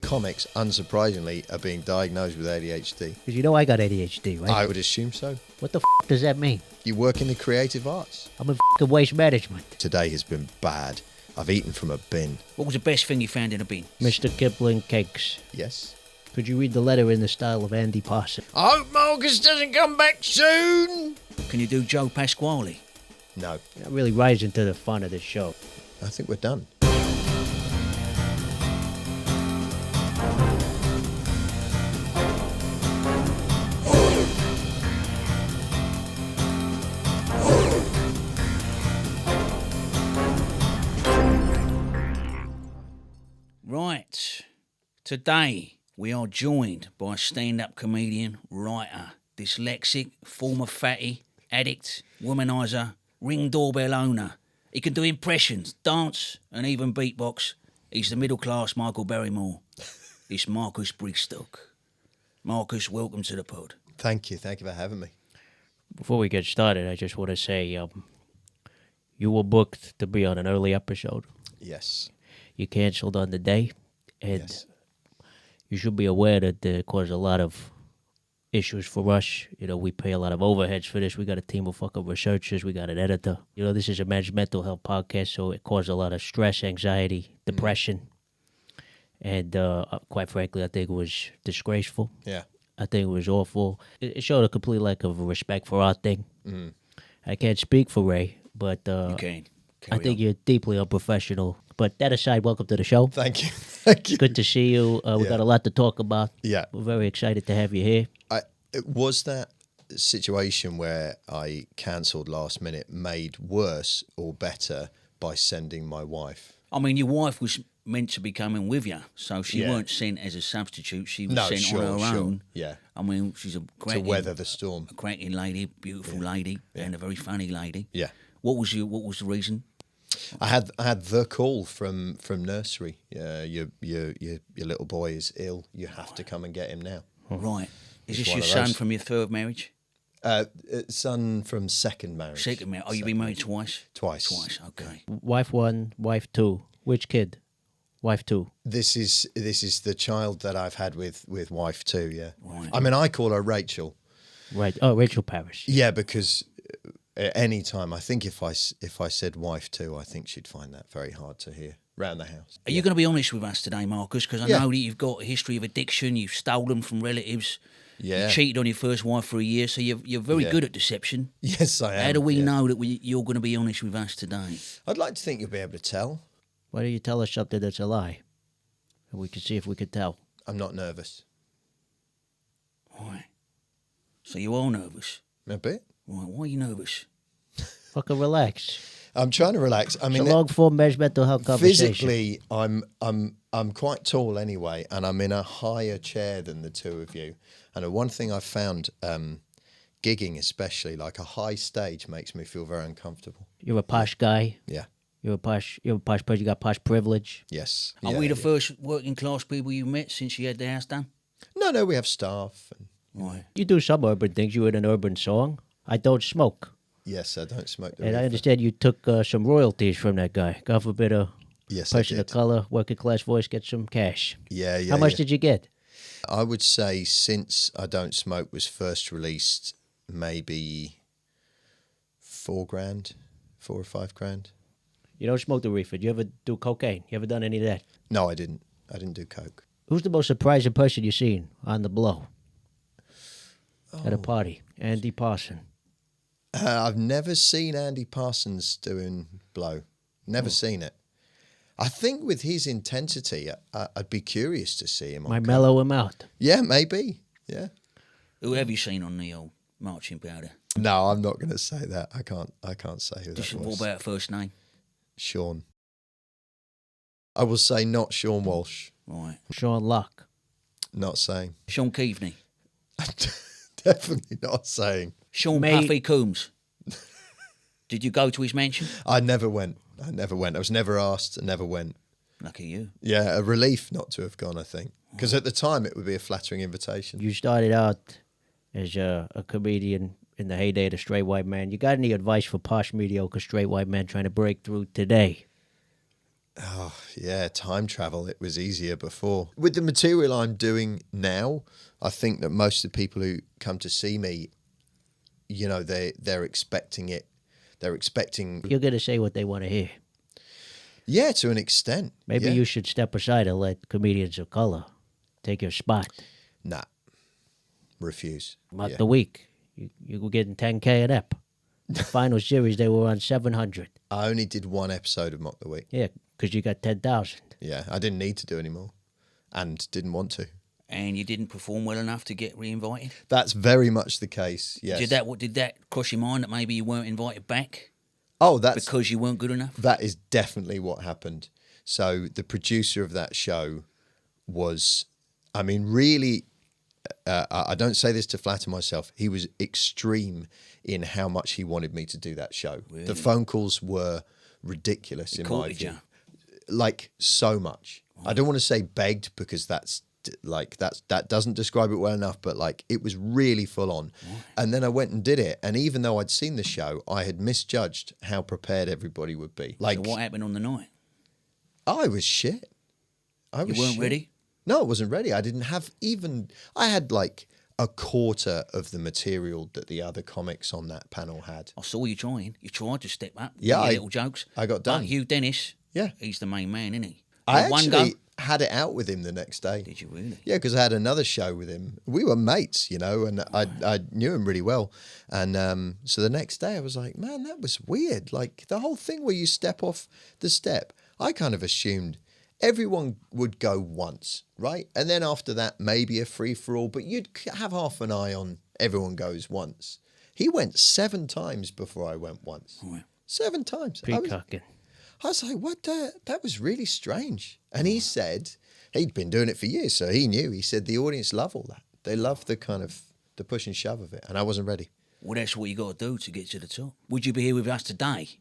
comics, unsurprisingly, are being diagnosed with ADHD. Because you know I got ADHD, right? I would assume so. What the does that mean? You work in the creative arts. I'm in waste management. Today has been bad. I've eaten from a bin. What was the best thing you found in a bin? Mr. Kipling cakes. Yes. Could you read the letter in the style of Andy Parson? I hope Marcus doesn't come back soon. Can you do Joe Pasquale? No. That really rising to the fun of this show. I think we're done. Right. Today, we are joined by a stand-up comedian, writer, dyslexic, former fatty, addict, womanizer, ring doorbell owner. He can do impressions, dance, and even beatbox. He's the middle-class Michael Barrymore. It's Marcus Brigstocke. Marcus, welcome to the pod. Thank you. Thank you for having me. Before we get started, I just want to say you were booked to be on an early episode. Yes. You canceled on the day, and Yes. you should be aware that it caused a lot of issues for us. You know, we pay a lot of overheads for this. We got a team of fucking researchers. We got an editor. You know, this is a men's mental health podcast, so it caused a lot of stress, anxiety, depression. And quite frankly, I think it was disgraceful. Yeah. I think it was awful. It showed a complete lack of respect for our thing. I can't speak for Ray, but You can. I think you're deeply unprofessional. But that aside, welcome to the show. Thank you. Thank you. Good to see you. We got a lot to talk about. Yeah. We're very excited to have you here. Was that situation where I cancelled last minute made worse or better by sending my wife? I mean, your wife was meant to be coming with you, so she Yeah. weren't sent as a substitute. She was sent on her own. Yeah. I mean, she's a cracking, To weather the storm. a cracking lady, beautiful lady, and a very funny lady. Yeah. What was the reason? I had the call from nursery. Your little boy is ill. You have to come and get him now. Right. Is It's this one your of son those. from your third marriage? Son from second marriage. Second marriage. Oh, you've been married twice? Twice. Twice, okay. Wife one, wife two. Which kid? Wife two. This is the child that I've had with wife too. Yeah. Right. I mean, I call her Rachel. Right. Oh, Rachel Parris. Yeah, because at any time, I think if I said wife too, I think she'd find that very hard to hear round the house. Are you going to be honest with us today, Marcus? Because I Yeah. know that you've got a history of addiction, you've stolen from relatives, Yeah. you cheated on your first wife for a year, so you're very Yeah. good at deception. Yes, I am. How do we yeah. know that you're going to be honest with us today? I'd like to think you'll be able to tell. Why don't you tell us something that's a lie? And we can see if we can tell. I'm not nervous. Right. So you are nervous. A bit. Right. Why are you nervous? Fucking relax. I'm trying to relax. I It's mean, a long-form men's mental health conversation. physically, I'm quite tall anyway, and I'm in a higher chair than the two of you. And the one thing I've found, gigging especially, like a high stage, makes me feel very uncomfortable. You're a posh guy. Yeah. You're a posh person. You got posh privilege. Yes. Are Yeah, we the yeah. first working class people you met since you had the house done? No, we have staff. And Right. You do some urban things. You in an urban song. I don't smoke. yes, I don't smoke the And I reefer. understand you took some royalties from that guy. God forbid a Yes, I person of did. color, working class voice get some cash. Yeah. How much yeah. did you get? I would say since I Don't Smoke was first released, maybe $4,000, $4 or $5,000. You don't smoke the reefer. Do you ever do cocaine? You ever done any of that? No, I didn't. I didn't do coke. Who's the most surprising person you've seen on the blow at a Oh. party? Andy Parson. I've never seen Andy Parsons doing blow. Never seen it. I think with his intensity, I'd be curious to see him. on Might coke. mellow him out. Yeah, maybe. Yeah. Who have you seen on the old marching powder? No, I'm not going to say that. I can't say who Just that what was. about first name? Sean. I will say not Sean Walsh. Right. Sean Locke. Not saying. Sean Keaveney. Definitely not saying. Sean Mate. Puffy Coombs. Did you go to his mansion? I never went. I was never asked. I never went. Lucky you. Yeah, a relief not to have gone, I think. Because at the time it would be a flattering invitation. You started out as a comedian in the heyday of the straight white man. You got any advice for posh, mediocre straight white men trying to break through today? Oh, yeah, time travel. It was easier before. With the material I'm doing now, I think that most of the people who come to see me, you know, they're expecting it. They're expecting, You're going to say what they want to hear. yeah, to an extent. Maybe yeah. you should step aside and let comedians of color take your spot. Nah, refuse. Mock Yeah. the week. You were getting 10K an ep. The final series, they were on 700. I only did one episode of Mock the Week. Yeah, because you got 10,000. Yeah, I didn't need to do any more and didn't want to. And you didn't perform well enough to get re-invited? That's very much the case, yes. Did that cross your mind that maybe you weren't invited back Oh, that's because you weren't good enough? that is definitely what happened. So the producer of that show was, I mean, really, I don't say this to flatter myself. He was extreme in how much he wanted me to do that show. Really? The phone calls were ridiculous in my Courted view. you? Like so much. I don't want to say begged because that doesn't describe it well enough, but like it was really full on. And then I went and did it, and even though I'd seen the show, I had misjudged how prepared everybody would be. Like, So what happened on the night? I was shit. I was You weren't shit. ready? No, I wasn't ready. I didn't have even. I had like a quarter of the material that the other comics on that panel had. I saw you trying. You tried to step up. Yeah, do your I- little jokes. I got done. But Hugh Dennis, Yeah, he's the main man, isn't he? I Did one actually go? had it out with him the next day. Did you really? Yeah, because I had another show with him. We were mates, you know, and I knew him really well. And so the next day I was like, man, that was weird. Like the whole thing where you step off the step, I kind of assumed everyone would go once, right? And then after that, maybe a free-for-all, but you'd have half an eye on everyone goes once. He went 7 times before I went once. Right. 7 times. Peacocking. I was like, what the? That was really strange. And he said, he'd been doing it for years, so he knew. He said the audience love all that. They love the kind of the push and shove of it. And I wasn't ready. Well, that's what you got to do to get to the top. Would you be here with us today?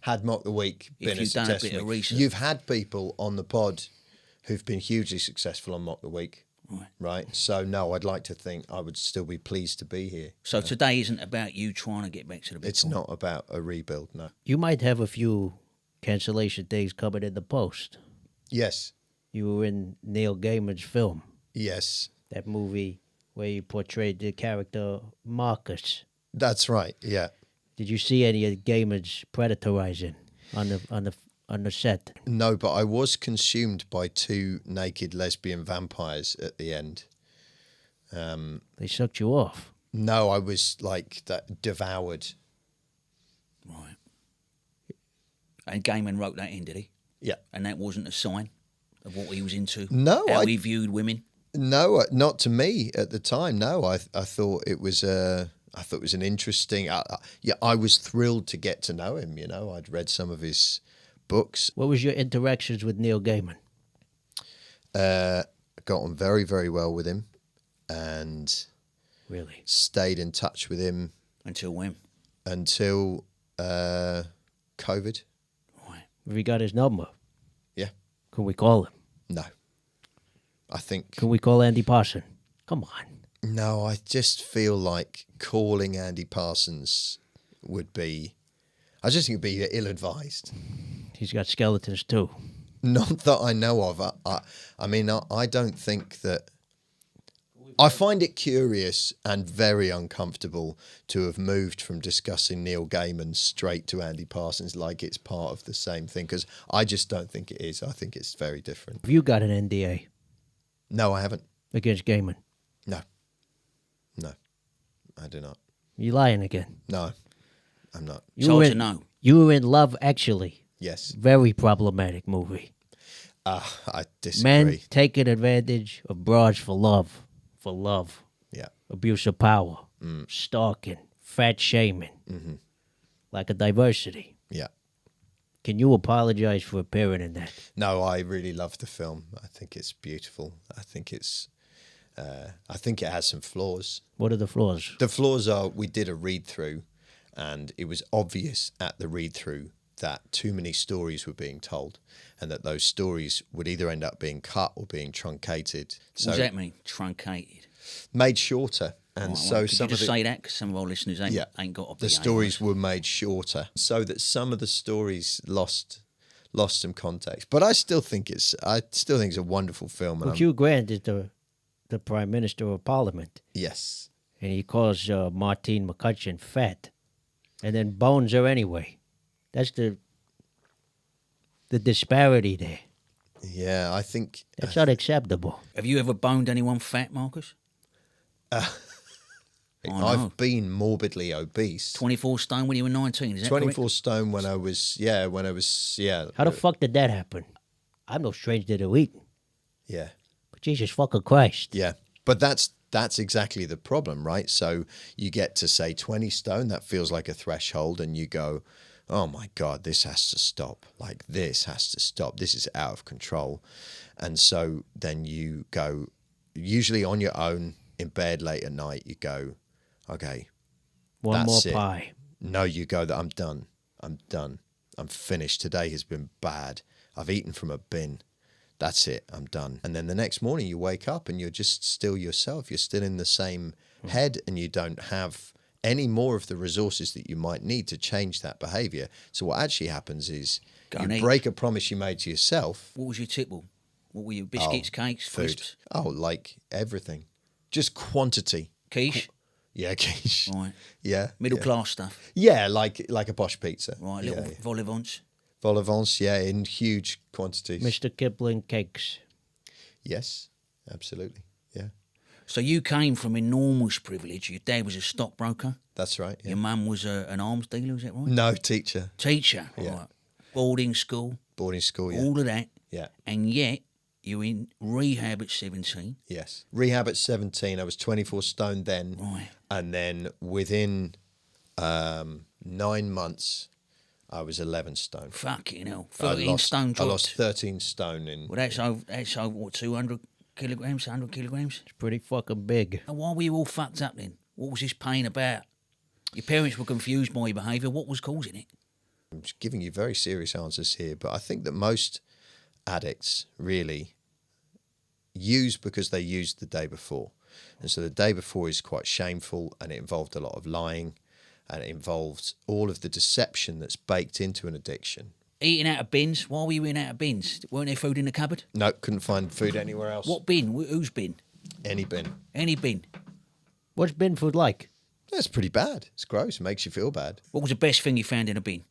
Had Mock the Week If been a you've done a success bit of week. research. You've had people on the pod who've been hugely successful on Mock the Week, Right. right? So, no, I'd like to think I would still be pleased to be here. So today isn't about you trying to get back to the big It's top. not about a rebuild, no. You might have a few cancellation things coming in the post. Yes, You were in Neil Gaiman's film, yes, that movie where you portrayed the character Marcus. that's right, yeah. Did you see any of Gaiman's predatorizing on the set? No, but I was consumed by 2 naked lesbian vampires at the end. They sucked you off. No, I was like that devoured. Right. And Gaiman wrote that in, did he? Yeah. And that wasn't a sign of what he was into? No, How I- he viewed women? No, not to me at the time. No, I thought it was an interesting. I was thrilled to get to know him. You know, I'd read some of his books. What was your interactions with Neil Gaiman? Got on very, very well with him, and Really? stayed in touch with him Until when? until COVID. Right. Have you got his number? Yeah. Can we call him? No, I think Can we call Andy Parson? Come on. no. I just feel like calling Andy Parsons would be. I just think it'd be ill-advised. He's got skeletons too. Not that I know of. I mean, I don't think that. I find it curious and very uncomfortable to have moved from discussing Neil Gaiman straight to Andy Parsons like it's part of the same thing, because I just don't think it is. I think it's very different. Have you got an NDA No, I haven't. against Gaiman? No, I do not. You lying again? No, I'm not. You So were to in, know. You were in Love Actually. Yes, Very problematic movie. I disagree. Men taking advantage of broads for love. For love. Yeah, Abuse of power. Stalking. Fat shaming. Lack of diversity. yeah. Can you apologize for appearing in that? No, I really love the film. I think it's beautiful. I think it's. I think it has some flaws. What are the flaws? The flaws are we did a read through, and it was obvious at the read through that too many stories were being told, and that those stories would either end up being cut or being truncated. What So does that mean? Truncated. made shorter, and Right, so well, could some you of just the say that? Because some of our listeners ain't got a the stories were made shorter, so that some of the stories lost lost some context. But I still think it's a wonderful film. And Well, Hugh Grant is the Prime Minister of Parliament, yes, and he calls Martine McCutcheon fat, and then bones her anyway. That's the disparity there. yeah, I think That's unacceptable. Have you ever boned anyone fat, Marcus? I've been morbidly obese. 24 stone when you were 19, is that 24 correct? stone when I was How the fuck did that happen? I'm no stranger to eating. yeah. But Jesus fucking Christ. Yeah, but that's exactly the problem, right? So you get to say 20 stone, that feels like a threshold, and you go, oh my God, this has to stop. Like, this has to stop. This is out of control. And so then you go, usually on your own, in bed late at night, you go, okay, One more that's it. pie. No, you go, that I'm done. I'm done. I'm finished. Today has been bad. I've eaten from a bin. That's it. I'm done. And then the next morning you wake up and you're just still yourself. You're still in the same head, and you don't have any more of the resources that you might need to change that behavior. So what actually happens is Go and you eat. break a promise you made to yourself. What was your tipple? What were your biscuits, cakes, Food. crisps, Oh, like everything. Just quantity. quiche? Yeah, quiche. Right. Yeah. Middle yeah. class stuff. Yeah, like a posh pizza. Right. Yeah, Little yeah. vol au vents. Vol au vents, yeah, in huge quantities. Mr. Kipling cakes. Yes, absolutely. Yeah, So you came from enormous privilege. Your dad was a stockbroker. that's right. Yeah. Your mum was an arms dealer, is that right? No, teacher. Teacher. Yeah. Right. Boarding school. Boarding school, yeah. All of that. Yeah, And yet you're in rehab at 17. yes. Rehab at 17, I was 24 stone then. Right. And then within 9 months, I was 11 stone. Fucking hell. I 13 lost, stone I dropped. lost 13 stone in... Well, that's over what, 200 kilograms, 100 kilograms? It's pretty fucking big. And why were you all fucked up then? What was this pain about? Your parents were confused by your behaviour. What was causing it? I'm just giving you very serious answers here, but I think that most addicts really use because they used the day before. And so the day before is quite shameful, and it involved a lot of lying, and it involved all of the deception that's baked into an addiction. Eating out of bins? Why were you eating out of bins? Weren't there food in the cupboard? No, couldn't find food anywhere else. What bin? Whose bin? Any bin. Any bin. What's bin food like? That's pretty bad. It's gross. It makes you feel bad. What was the best thing you found in a bin?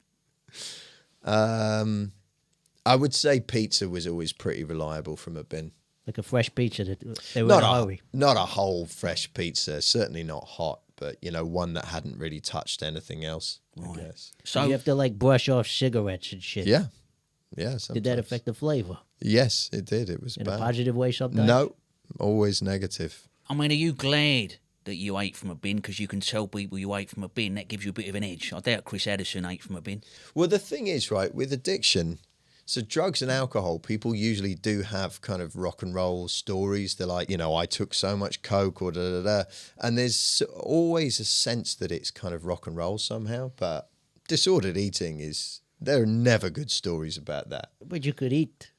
I would say pizza was always pretty reliable from a bin. Like a fresh pizza that they were in a hurry. Not a whole fresh pizza, certainly not hot, but one that hadn't really touched anything else, I guess. So You have to like brush off cigarettes and shit. Yeah. Yeah. Did that sometimes. affect the flavor? Yes, it did. It was In bad. a positive way sometimes? No, always negative. I mean, are you glad that you ate from a bin? Because you can tell people you ate from a bin. That gives you a bit of an edge. I doubt Chris Addison ate from a bin. Well, the thing is, right, with addiction, so drugs and alcohol, people usually do have kind of rock and roll stories. They're like, I took so much coke or da-da-da. And there's always a sense that it's kind of rock and roll somehow. But disordered eating there are never good stories about that. But you could eat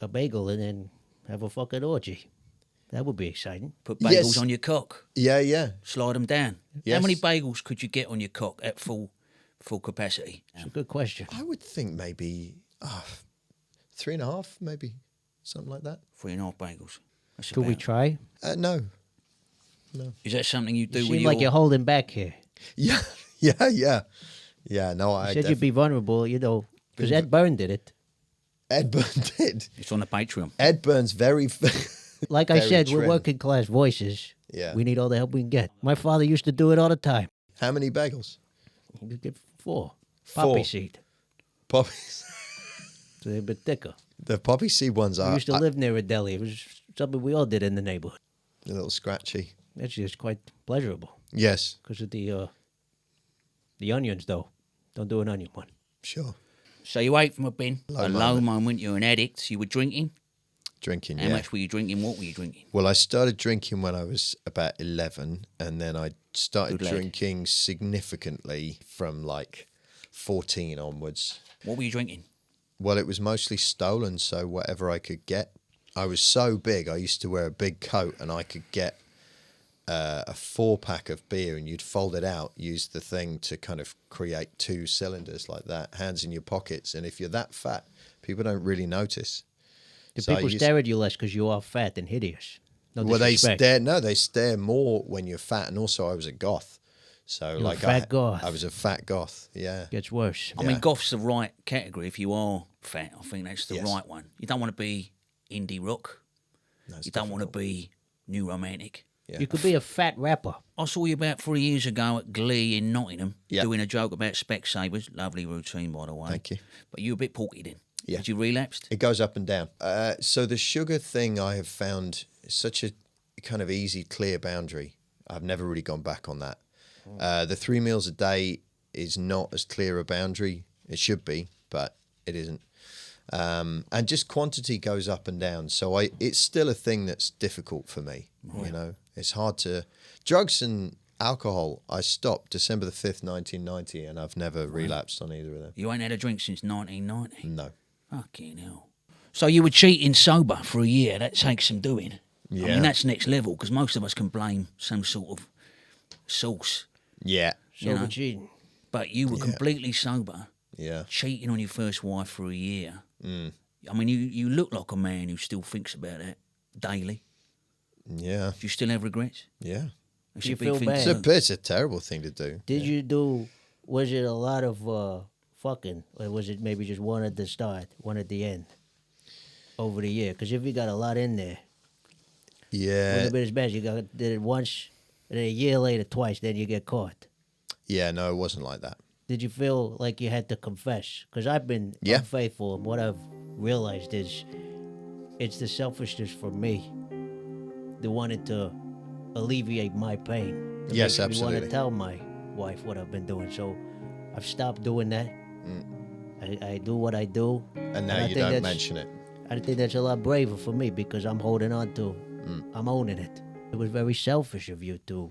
a bagel and then have a fucking orgy. That would be exciting. Put bagels Yes. on your cock. Yeah, yeah. Slide them down. How Yes. many bagels could you get on your cock at full capacity? It's a good question. I would think maybe 3.5, maybe something like that. 3.5 bagels. That's Could we about- try? No. Is that something you do You with seem like you're holding back here. Yeah, yeah. Yeah, no, You said you'd be vulnerable, because Ed Byrne did it. Ed Burn did. It's on the Patreon. Ed Burn's very... Like I very said, we're trim. working class voices. Yeah. We need all the help we can get. My father used to do it all the time. How many bagels? You could get 4. 4. Poppy seed. Poppies. So they're a bit thicker. The poppy seed ones We are used to live near a deli. It was something we all did in the neighborhood. a little scratchy. Actually, it's quite pleasurable Yes, because of the onions, though. Don't do an onion one. sure. So you ate from a bin. Low a low moment. You're an addict. You were drinking. Drinking, How yeah. much were you drinking? What were you drinking? Well, I started drinking when I was about 11, and then I started Good lad. drinking significantly from like 14 onwards. What were you drinking? Well, it was mostly stolen, so whatever I could get. I was so big, I used to wear a big coat, and I could get a 4-pack of beer and you'd fold it out, use the thing to kind of create 2 cylinders like that, hands in your pockets. And if you're that fat, people don't really notice. Do So people stare at you less because you are fat and hideous? No well, they disrespect. they stare more when you're fat. And also I was a goth. So You're like a fat goth. I was a fat goth. Yeah. Gets worse. I mean, goth's the right category. If you are fat, I think that's the Yes. right one. You don't want to be indie rock. No, it's You don't want to difficult. be new romantic. Yeah. You could be a fat rapper. I saw you about 3 years ago at Glee in Nottingham Yeah. doing a joke about Specsavers. Lovely routine, by the way. Thank you. But you were a bit porky then. Yeah. Did you relapsed? It goes up and down. So the sugar thing I have found is such a kind of easy, clear boundary. I've never really gone back on that. The 3 meals a day is not as clear a boundary. It should be, but it isn't. And just quantity goes up and down. So it's still a thing that's difficult for me. You know, it's hard to... Drugs and alcohol, I stopped December the 5th, 1990, and I've never relapsed on either of them. You ain't had a drink since 1990. No. Fucking hell. So you were cheating sober for a year. That takes some doing. I Yeah. mean, that's next level because most of us can blame some sort of source. Yeah. So You know. we're cheating. But you were completely sober, Yeah. cheating on your first wife for a year. I mean, you look like a man who still thinks about that daily. Yeah. Do you still have regrets? Yeah. It's You a big feel thing bad? to do. It's a terrible thing to do. Did you do? Was it a lot of fucking, or was it maybe just one at the start, one at the end, over the year? Because if you got a lot in there, Yeah. wouldn't have been as bad. You did it once, and then a year later twice, then you get caught. Yeah, no, it wasn't like that. Did you feel like you had to confess? Because I've been Yeah. unfaithful, and what I've realized is it's the selfishness for me, the wanting to alleviate my pain. It Yes, makes me absolutely. want to tell my wife what I've been doing, so I've stopped doing that. I do what I do, And now I you think don't that's- mention it. I think that's a lot braver for me because I'm holding on to, I'm owning it. It was very selfish of you to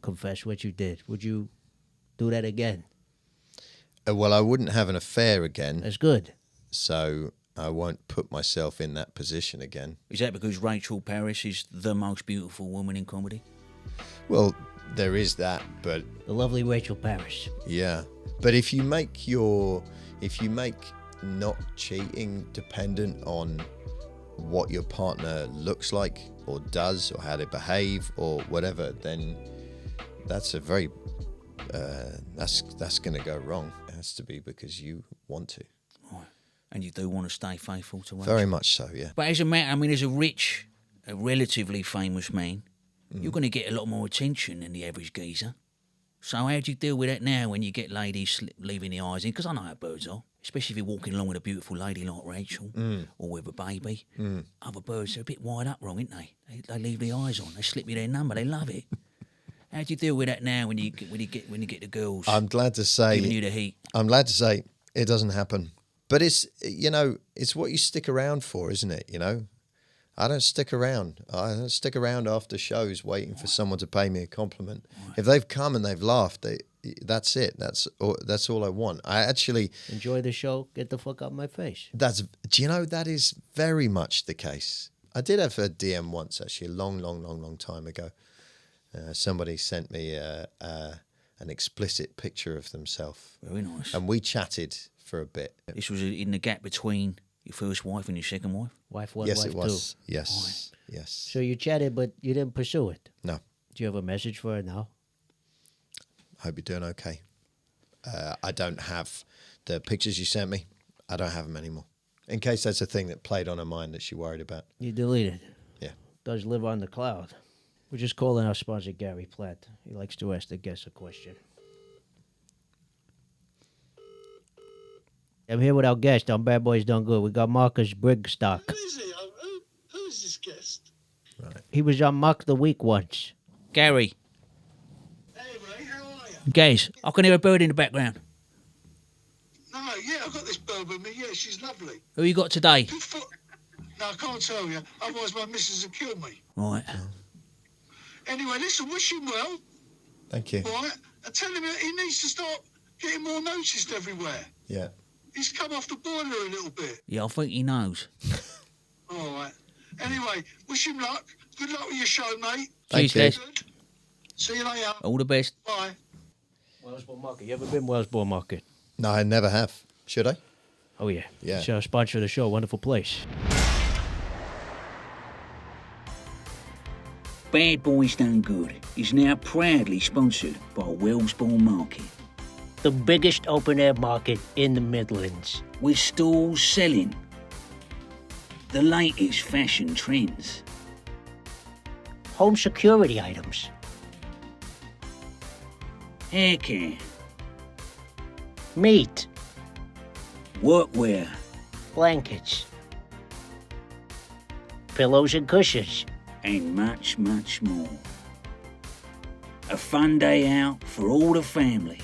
confess what you did. Would you do that again? Well, I wouldn't have an affair again, That's good. so I won't put myself in that position again. Is that because Rachel Parris is the most beautiful woman in comedy? Well, there is that, but The lovely Rachel Parris. yeah. But if you make not cheating dependent on what your partner looks like or does or how they behave or whatever, then that's a very that's going to go wrong. It has to be because you want to. Right. And you do want to stay faithful to Rachel? Very much so, yeah. But as a man, I mean, as a rich, a relatively famous man, you're going to get a lot more attention than the average geezer. So how do you deal with that now when you get ladies leaving the eyes in? Because I know how birds are, especially if you're walking along with a beautiful lady like Rachel or with a baby. Other birds are a bit wide up wrong, aren't they? They leave the eyes on. They slip you their number. They love it. How do you deal with that now when you get the girls I'm glad to say giving you the heat? I'm glad to say it doesn't happen. But it's, you know, it's what you stick around for, isn't it? You know, I don't stick around. I don't stick around after shows waiting for someone to pay me a compliment. If they've come and they've laughed, that's it. That's all I want. I actually, Enjoy the show. Get the fuck out my face. do you know, that is very much the case. I did have a DM once, actually, a long time ago. Somebody sent me an explicit picture of themselves. Very nice. And we chatted for a bit. This was in the gap between your first wife and your second wife? Wife one, Yes, wife it was. two. Yes. Yes. So you chatted, but you didn't pursue it. No. Do you have a message for her now? Hope you're doing okay. I don't have the pictures you sent me. I don't have them anymore. In case that's a thing that played on her mind that she worried about. You deleted. Yeah. Does live on the cloud. We're just calling our sponsor Gary Platt. He likes to ask the guests a question. I'm here with our guest on Bad Boys Done Good. We got Marcus Brigstocke. Who is he? Who is this guest? He was on Mock the Week once. Gary, Hey, Ray, how are you? Gaz, I can hear a bird in the background. No, yeah, I've got this bird with me. Yeah, she's lovely. Who you got today? Who thought... No, I can't tell you. Otherwise, my missus will kill me. Right. Anyway, listen, wish him well, Thank you. right? And tell him he needs to start getting more noticed everywhere. Yeah. He's come off the boiler a little bit. Yeah, I think he knows. All right. Anyway, wish him luck. Good luck with your show, mate. Thank Cheers, you. Gaz. Good. See you later. All the best. Bye. Wellsbourne Market. You ever been Wellsbourne Market? No, I never have. Should I? Oh, yeah. Yeah. It's a sponsor of the show. Wonderful place. Bad Boys Done Good is now proudly sponsored by Wellsbourne Market, The biggest open-air market in the Midlands. with stalls selling the latest fashion trends, Home security items. hair care, Meat. workwear, Blankets. Pillows and cushions. and much, much more. A fun day out for all the family.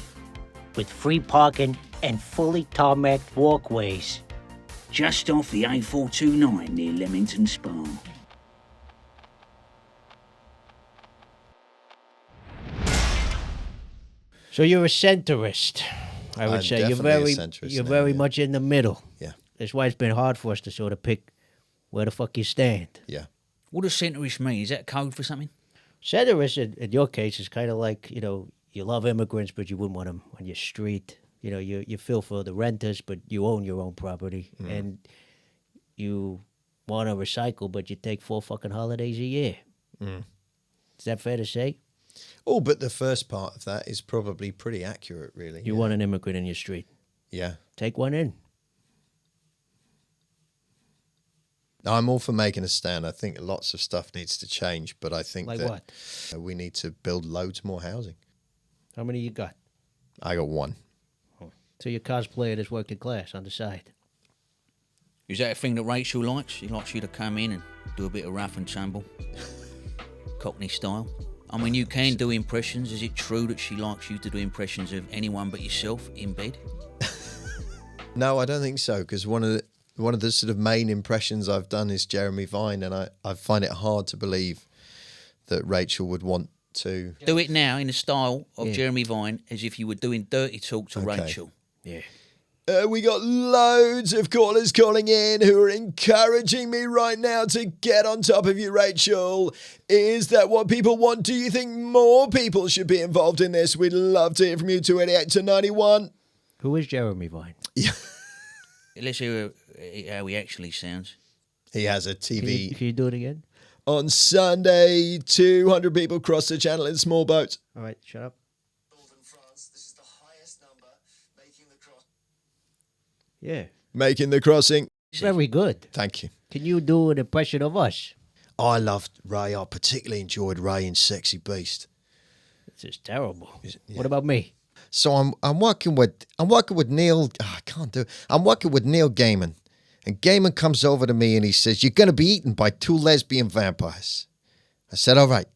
With free parking and fully tarmacked walkways. Just off the A429 near Leamington Spa. So you're a centrist, I would I'm say. You're definitely a very, centrist you're now, very yeah. much in the middle. Yeah. That's why it's been hard for us to sort of pick where the fuck you stand. Yeah. What does centrist mean? Is that code for something? Centrist, in your case, is kind of like, you love immigrants, but you wouldn't want them on your street. You feel for the renters, but you own your own property. And you want to recycle, but you take 4 fucking holidays a year. Is that fair to say? Oh, but the first part of that is probably pretty accurate, really. You want an immigrant in your street. Yeah. Take one in. I'm all for making a stand. I think lots of stuff needs to change, but I think Like that what? we need to build loads more housing. How many you got? I got one. So you're cosplaying as working class on the side. Is that a thing that Rachel likes? She likes you to come in and do a bit of rough and tumble? Cockney style? I mean, you can do impressions. Is it true that she likes you to do impressions of anyone but yourself in bed? No, I don't think so, because one of the sort of main impressions I've done is Jeremy Vine, and I find it hard to believe that Rachel would want to. Do it now in the style of Jeremy Vine, as if you were doing dirty talk to Okay. Rachel. Yeah. We got loads of callers calling in who are encouraging me right now to get on top of you, Rachel. Is that what people want? Do you think more people should be involved in this? We'd love to hear from you, 288 to 91. Who is Jeremy Vine? Let's hear how he actually sounds. He has a Can TV. you do it again? On Sunday, 200 people crossed the channel in small boats. All right, shut up. Northern France, this is the highest number making the cross. Yeah. Making the crossing. Very good. Thank you. Can you do an impression of us? I loved Ray. I particularly enjoyed Ray in Sexy Beast. This is terrible. Yeah. What about me? So I'm working with Neil. I can't do it. I'm working with Neil Gaiman, and Gaiman comes over to me and he says, "You're going to be eaten by 2 lesbian vampires." I said, "All right.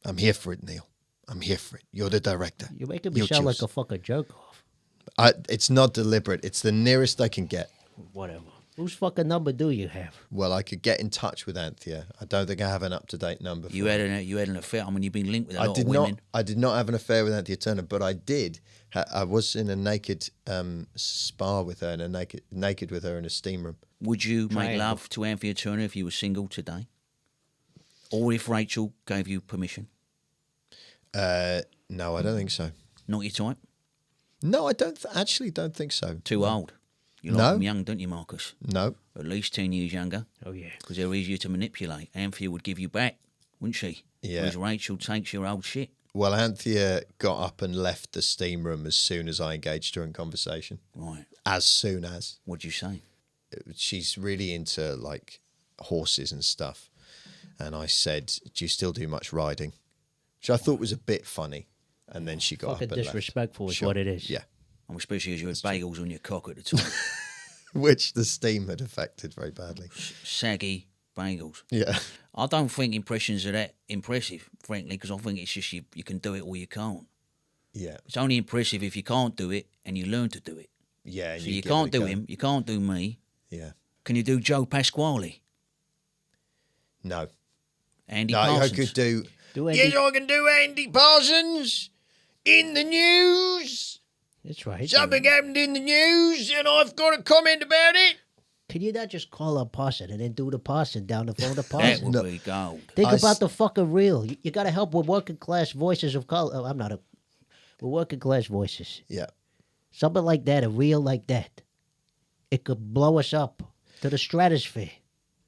I'm here for it, Neil. I'm here for it. You're the director. You're making me You sound choose." like a fucking jerk off. It's not deliberate. It's the nearest I can get. Whatever. Whose fucking number do you have? Well, I could get in touch with Anthea. I don't think I have an up-to-date number. You had an affair. I mean, you've been linked with a lot I did of women. not. I did not have an affair with Anthea Turner, but I did. I was in a naked spa with her, and naked with her in a steam room. Would you make Triangle. love to Anthea Turner if you were single today? Or if Rachel gave you permission? No, I don't think so. Not your type? No, I actually don't think so. Too old? You like No. them young, don't you, Marcus? No. At least 10 years younger, Oh, yeah. because they're easier to manipulate. Anthea would give you back, wouldn't she? Yeah. Whereas Rachel takes your old shit. Well, Anthea got up and left the steam room as soon as I engaged her in conversation. Right. As soon as. What'd you say? She's really into like horses and stuff. And I said, "Do you still do much riding?" Which I thought was a bit funny. And then she got Fucking up and disrespectful left. is what it is. Yeah. And especially as you had bagels on your cock at the time. Which the steam had affected very badly. Saggy bagels. Yeah. I don't think impressions are that impressive, frankly, because I think it's just you can do it or you can't. Yeah. It's only impressive if you can't do it and you learn to do it. Yeah. and So you give it can't a do go. him, you can't do me. Yeah. Can you do Joe Pasquale? No. Andy No, I Parsons? could do. Do Andy- Yes, I can do Andy Parsons in the news. That's right. Something happened in the news, and I've got a comment about it. Can you not just call up Parson and then do the Parson down the phone to Parson? That would be gold. Think I about s- the fucking real. You got to help with working class voices of color. Oh, I'm not a. With working class voices. Yeah. Something like that, a reel like that. It could blow us up to the stratosphere.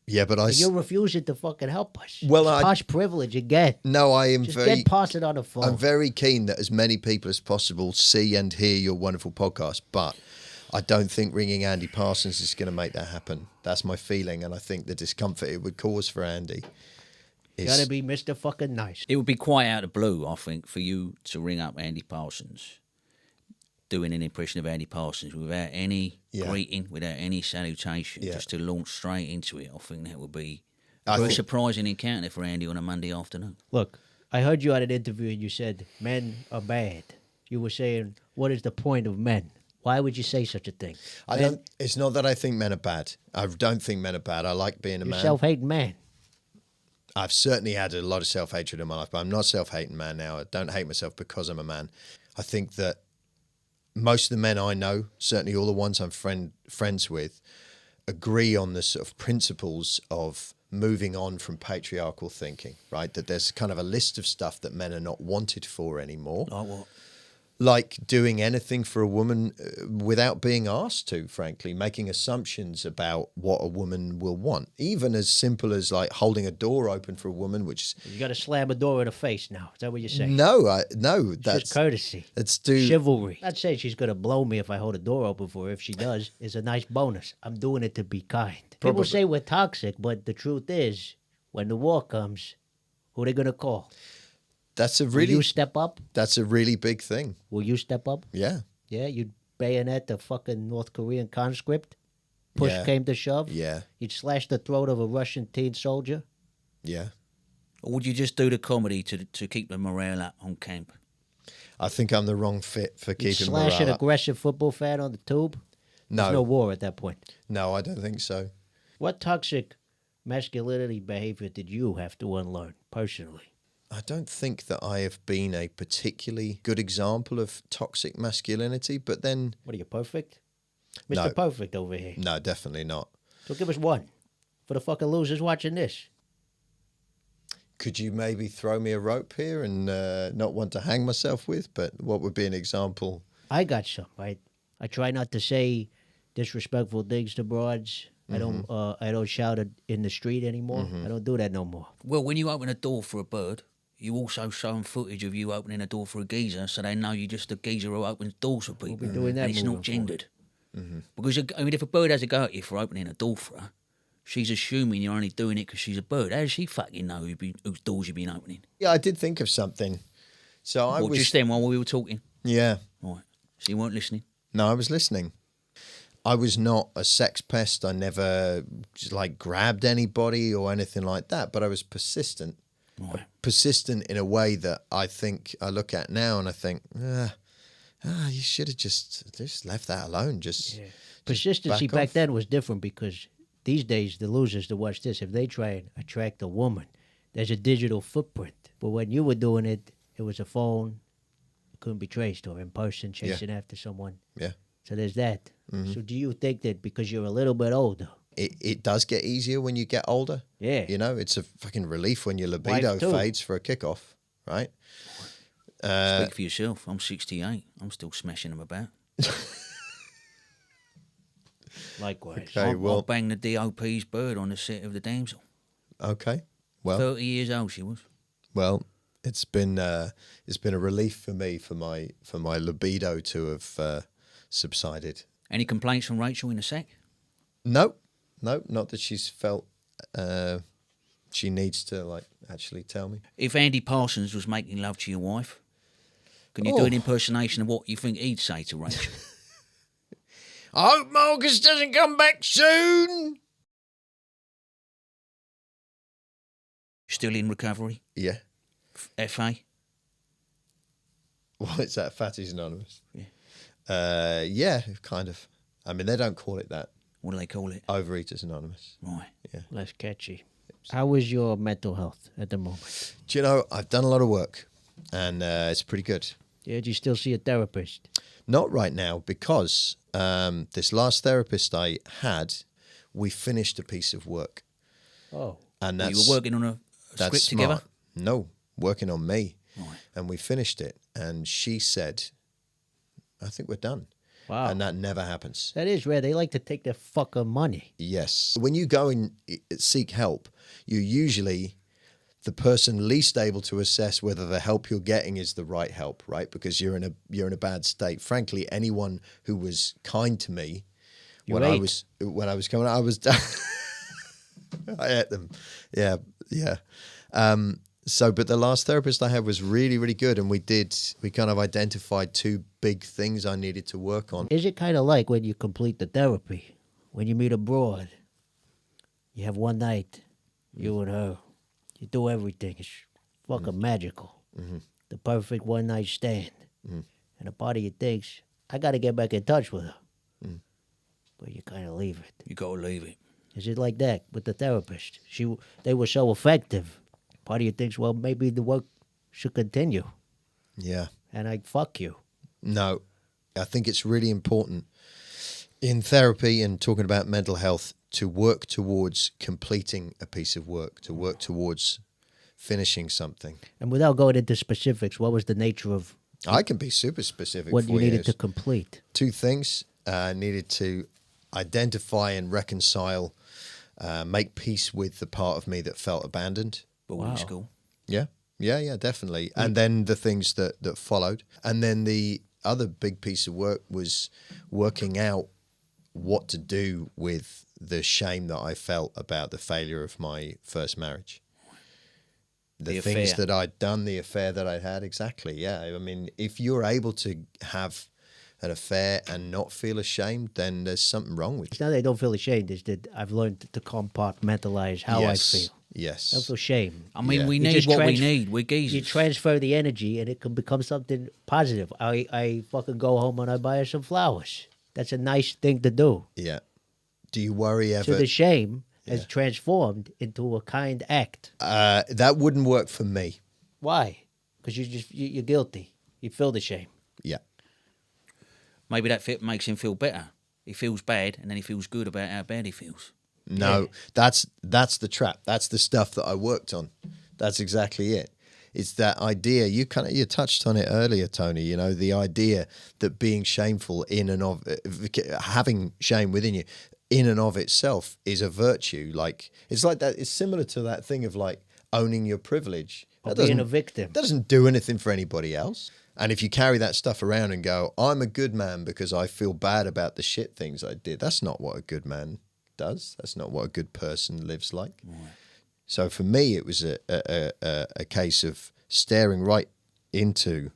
Yeah, but And you're refusing to fucking help us. Well, It's I- posh privilege again. no, I am Just very. get Parson on the phone. I'm very keen that as many people as possible see and hear your wonderful podcast, but I don't think ringing Andy Parsons is going to make that happen. That's my feeling, and I think the discomfort it would cause for Andy You is gotta be Mr. fucking nice. It would be quite out of the blue, I think, for you to ring up Andy Parsons, doing an impression of Andy Parsons without any Yeah. greeting, without any salutation, Yeah. just to launch straight into it. I think that would be I a very think- surprising encounter for Andy on a Monday afternoon. Look, I heard you at an interview and you said men are bad. You were saying, what is the point of men? Why would you say such a thing? I Men- don't. It's not that I think men are bad. I don't think men are bad. I like being a You're man. self-hating man. I've certainly had a lot of self-hatred in my life, but I'm not a self-hating man now. I don't hate myself because I'm a man. I think that most of the men I know, certainly all the ones I'm friends with, agree on the sort of principles of moving on from patriarchal thinking, right? That there's kind of a list of stuff that men are not wanted for anymore. Like what? Like doing anything for a woman without being asked to, frankly, making assumptions about what a woman will want, even as simple as like holding a door open for a woman, which You gotta slam a door in the face now. Is that what you're saying? no, It's that's just courtesy. it's do Chivalry. Not saying she's gonna blow me if I hold a door open for her. If she does, it's a nice bonus. I'm doing it to be kind. People Probably. say we're toxic, but the truth is, when the war comes, who are they gonna call? that's a Will really you step up? that's a really big thing. Will you step up? Yeah, Yeah, you'd bayonet the fucking North Korean conscript. Push Yeah. came to shove. yeah, You'd slash the throat of a Russian teen soldier. yeah. Or would you just do the comedy to keep the morale up on camp? I think I'm the wrong fit for You'd keeping slash an morale up. aggressive football fan on the tube. There's no No, war at that point. no, I don't think so. What toxic masculinity behavior did you have to unlearn personally? I don't think that I have been a particularly good example of toxic masculinity, but then What are you, perfect? No. Mr. Perfect over here. no, definitely not. So give us one for the fucking losers watching this. Could you maybe throw me a rope here and not want to hang myself with? But what would be an example? I got some, right? I try not to say disrespectful things to broads. I don't shout it in the street anymore. I don't do that no more. Well, when you open a door for a bird, you also show them footage of you opening a door for a geezer, so they know you're just a geezer who opens doors for people. be doing that and it's moving not gendered. Because I mean, if a bird has a go at you for opening a door for her, she's assuming you're only doing it because she's a bird. How does she fucking know whose doors you've been opening? Yeah, I did think of something. So I Well, was just then while we were talking. yeah. Right. So you weren't listening. No, I was listening. I was not a sex pest. I never just like grabbed anybody or anything like that. But I was persistent. Right. Persistent in a way that I think I look at now and I think, you should have just left that alone. Just Persistency back back off. then was different because these days the losers to watch this, if they try and attract a woman, there's a digital footprint. But when you were doing it, it was a phone. It couldn't be traced or in person chasing after someone. yeah. So there's that. Mm-hmm. So do you think that because you're a little bit older? It does get easier when you get older. Yeah. You know, it's a fucking relief when your libido Wife too. fades for a kickoff, right? Speak for yourself. I'm 68. I'm still smashing them about. Likewise. Okay, I well, banged the DOP's bird on the set of The Damsel. okay. Well, 30 years old she was. well, it's been a relief for me for my libido to have subsided. Any complaints from Rachel in the sack? No, not that she's felt she needs to like actually tell me. If Andy Parsons was making love to your wife, can you do Oh. an impersonation of what you think he'd say to Rachel? I hope Marcus doesn't come back soon. Still in recovery? Yeah. FA? Well, it's that Fatty's Anonymous. Yeah. Yeah, kind of. I mean, they don't call it that. What do they call it? Overeaters Anonymous. Right. Less catchy. How is your mental health at the moment? Do you know, I've done a lot of work and it's pretty good. Yeah, do you still see a therapist? Not right now because this last therapist I had we finished a piece of work. Oh. And Well, that's you were working on a that's script smart. together? No, working on me. Right. And we finished it. And she said, I think we're done. Wow. And that never happens. That is rare. They like to take their fucking money. Yes. When you go and seek help, you're usually the person least able to assess whether the help you're getting is the right help, right? Because you're in a bad state. Frankly, anyone who was kind to me when I was coming, I was I ate them. Yeah, yeah. But the last therapist I had was really, really good, and we kind of identified two big things I needed to work on. Is it kind of like when you complete the therapy, when you meet abroad, you have one night, you and her, you do everything. It's fucking magical. Mm-hmm. The perfect one night stand. Mm-hmm. And a part of you thinks, I got to get back in touch with her. Mm. But you kind of leave it. You got to leave it. Is it like that with the therapist? They were so effective. Part of you thinks, well, maybe the work should continue. Yeah. And I'd fuck you. No, I think it's really important in therapy and talking about mental health to work towards completing a piece of work, to work towards finishing something. And without going into specifics, what was the nature of I can be super specific. what for you needed to complete? Two things. I needed to identify and reconcile, make peace with the part of me that felt abandoned. Boarding school. Yeah, definitely. And then the things that followed. And then the other big piece of work was working out what to do with the shame that I felt about the failure of my first marriage. The things affair. that I'd done, the affair that I'd had, exactly, yeah. I mean, if you're able to have an affair and not feel ashamed, then there's something wrong with It's you. not that I don't feel ashamed. It's that I've learned to compartmentalize how I feel. Yes. I don't feel shame. I mean, Yeah. we You need just what we need. We're geezers. You transfer the energy and it can become something positive. I fucking go home and I buy her some flowers. That's a nice thing to do. Yeah. Do you worry ever? So the shame has transformed into a kind act. That wouldn't work for me. Why? Because you're guilty. You feel the shame. Yeah. Maybe that makes him feel better. He feels bad, and then he feels good about how bad he feels. No, that's the trap. That's the stuff that I worked on. That's exactly it. It's that idea. You touched on it earlier, Tony. You know, the idea that being shameful in and of having shame within you, in and of itself, is a virtue. Like it's like that. It's similar to that thing of like owning your privilege. Or being a victim. That doesn't do anything for anybody else. And if you carry that stuff around and go, I'm a good man because I feel bad about the shit things I did, that's not what a good man does. That's not what a good person lives like. Right. So for me, it was a case of staring right into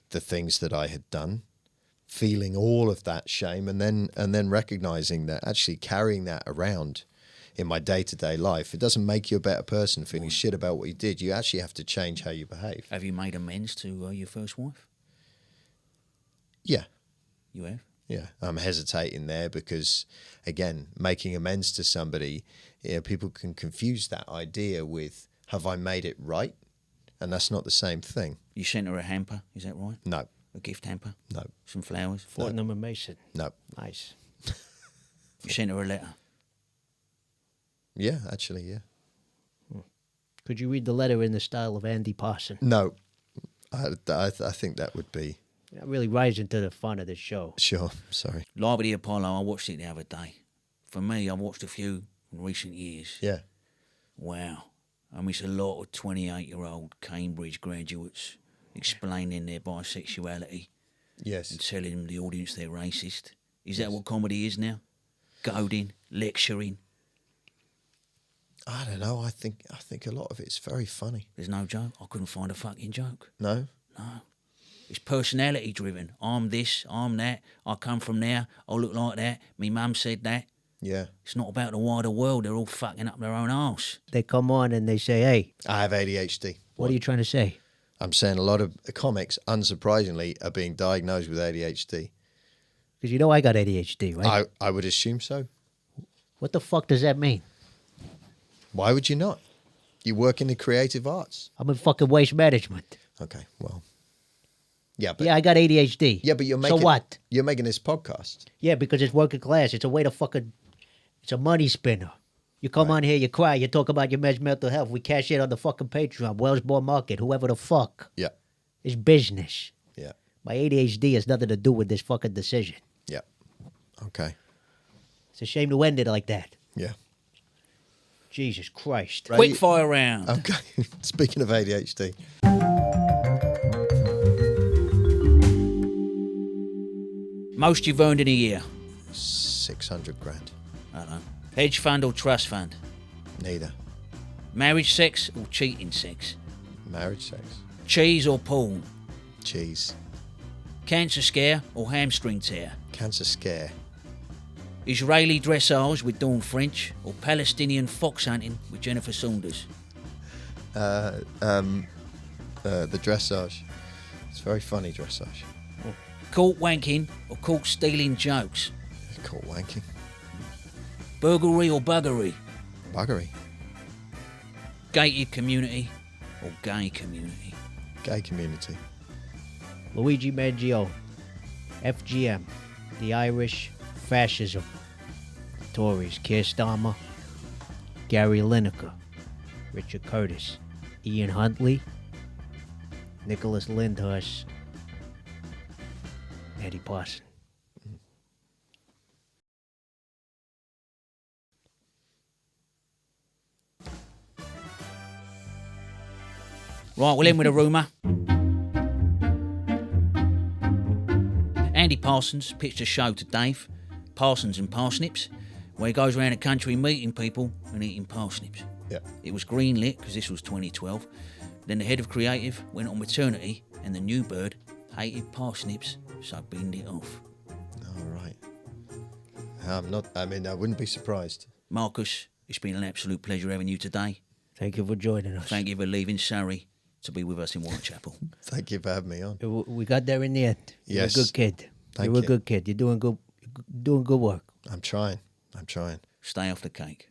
the things that I had done, feeling all of that shame, and then recognizing that actually carrying that around in my day-to-day life, it doesn't make you a better person feeling shit about what you did. You actually have to change how you behave. Have you made amends to your first wife? Yeah. You have? Yeah. I'm hesitating there because, again, making amends to somebody, people can confuse that idea with, have I made it right? And that's not the same thing. You sent her a hamper, is that right? No. A gift hamper? No. Some flowers? Fortnum and Mason. No. Nice. You sent her a letter? Yeah, actually, yeah. Could you read the letter in the style of Andy Parson? No. I think that would be... That really rises into the fun of the show. Sure, sorry. Live at the Apollo, I watched it the other day. For me, I've watched a few in recent years. Yeah. Wow. I mean, it's a lot of 28-year-old Cambridge graduates explaining their bisexuality Yes. and telling the audience they're racist. Is that what comedy is now? Goading, lecturing. I don't know. I think a lot of it's very funny. There's no joke. I couldn't find a fucking joke. No? No. It's personality driven. I'm this, I'm that, I come from there, I look like that, me mum said that. Yeah. It's not about the wider world. They're all fucking up their own arse. They come on and they say, hey, I have ADHD. what are you trying to say? I'm saying a lot of comics, unsurprisingly, are being diagnosed with ADHD. Because you know I got ADHD, right? I would assume so. What the fuck does that mean? Why would you not? You work in the creative arts. I'm in fucking waste management. Okay, well. Yeah, but Yeah, I got ADHD. yeah, but you're making So what? You're making this podcast. Yeah, because it's working class. It's a way to fucking It's a money spinner. You come on here, you cry, you talk about your mental health. We cash in on the fucking Patreon, Wellsbourne Market, whoever the fuck. Yeah. It's business. Yeah. My ADHD has nothing to do with this fucking decision. Yeah. Okay. It's a shame to end it like that. Yeah. Jesus Christ. Quick fire round. Okay. Speaking of ADHD. Most you've earned in a year. 600 grand. I don't know. Hedge fund or trust fund. Neither. Marriage sex or cheating sex. Marriage sex. Cheese or porn. Cheese. Cancer scare or hamstring tear. Cancer scare. Israeli dressage with Dawn French or Palestinian fox hunting with Jennifer Saunders. The dressage. It's very funny dressage. Caught wanking or caught stealing jokes. Caught wanking. Burglary or buggery. Buggery. Gated community or gay community. Gay community. Luigi Mangio, FGM, the Irish fascism, Tories, Keir Starmer, Gary Lineker, Richard Curtis, Ian Huntley, Nicholas Lyndhurst, Eddie Parson. Right, we'll end with a rumour. Andy Parsons pitched a show to Dave, Parsons and Parsnips, where he goes around the country meeting people and eating parsnips. Yeah. It was greenlit because this was 2012. Then the head of creative went on maternity and the new bird hated parsnips, so binned it off. All right. I wouldn't be surprised. Marcus, it's been an absolute pleasure having you today. Thank you for joining us. Thank you for leaving Surrey to be with us in Whitechapel. Thank you for having me on. We got there in the end. Yes. You're a good kid. Thank You're a you. good kid. You're doing good work. I'm trying. Stay off the cake.